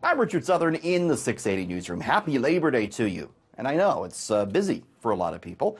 I'm Richard Southern in the 680 newsroom. Happy Labor Day to you. And I know it's busy for a lot of people.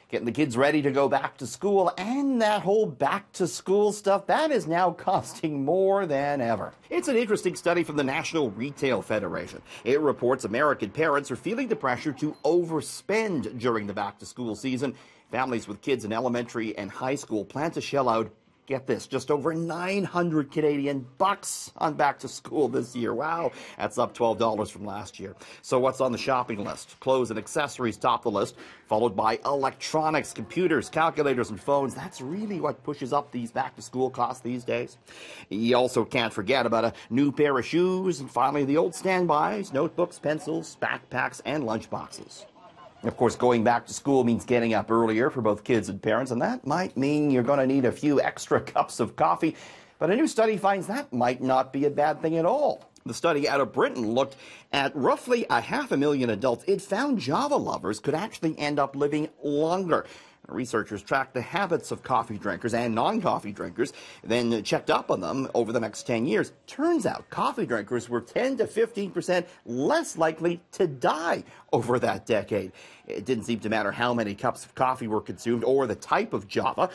Getting the kids ready to go back to school, and that whole back to school stuff, that is now costing more than ever. It's an interesting study from the National Retail Federation. It reports American parents are feeling the pressure to overspend during the back to school season. Families with kids in elementary and high school plan to shell out, get this, just over 900 Canadian bucks on back to school this year. Wow, that's up $12 from last year. So what's on the shopping list? Clothes and accessories top the list, followed by electronics, computers, calculators, and phones. That's really what pushes up these back to school costs these days. You also can't forget about a new pair of shoes, and finally the old standbys, notebooks, pencils, backpacks, and lunch boxes. Of course, going back to school means getting up earlier for both kids and parents, and that might mean you're going to need a few extra cups of coffee. But a new study finds that might not be a bad thing at all. The study out of Britain looked at roughly 500,000 adults. It found Java lovers could actually end up living longer. Researchers tracked the habits of coffee drinkers and non-coffee drinkers, then checked up on them over the next 10 years. Turns out coffee drinkers were 10 to 15% less likely to die over that decade. It didn't seem to matter how many cups of coffee were consumed or the type of Java.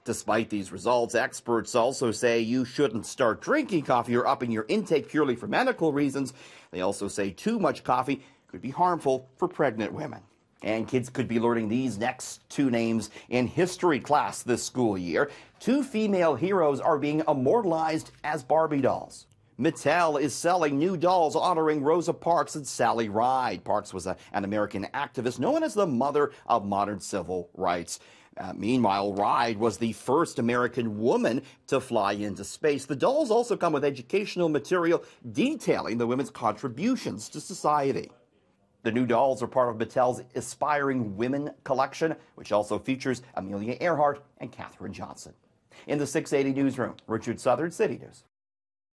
Despite these results, experts also say you shouldn't start drinking coffee or upping your intake purely for medical reasons. They also say too much coffee could be harmful for pregnant women. And kids could be learning these next two names in history class this school year. Two female heroes are being immortalized as Barbie dolls. Mattel is selling new dolls honoring Rosa Parks and Sally Ride. Parks was an American activist known as the mother of modern civil rights. Meanwhile, Ride was the first American woman to fly into space. The dolls also come with educational material detailing the women's contributions to society. The new dolls are part of Mattel's Aspiring Women collection, which also features Amelia Earhart and Katherine Johnson. In the 680 newsroom, Richard Southern, City News.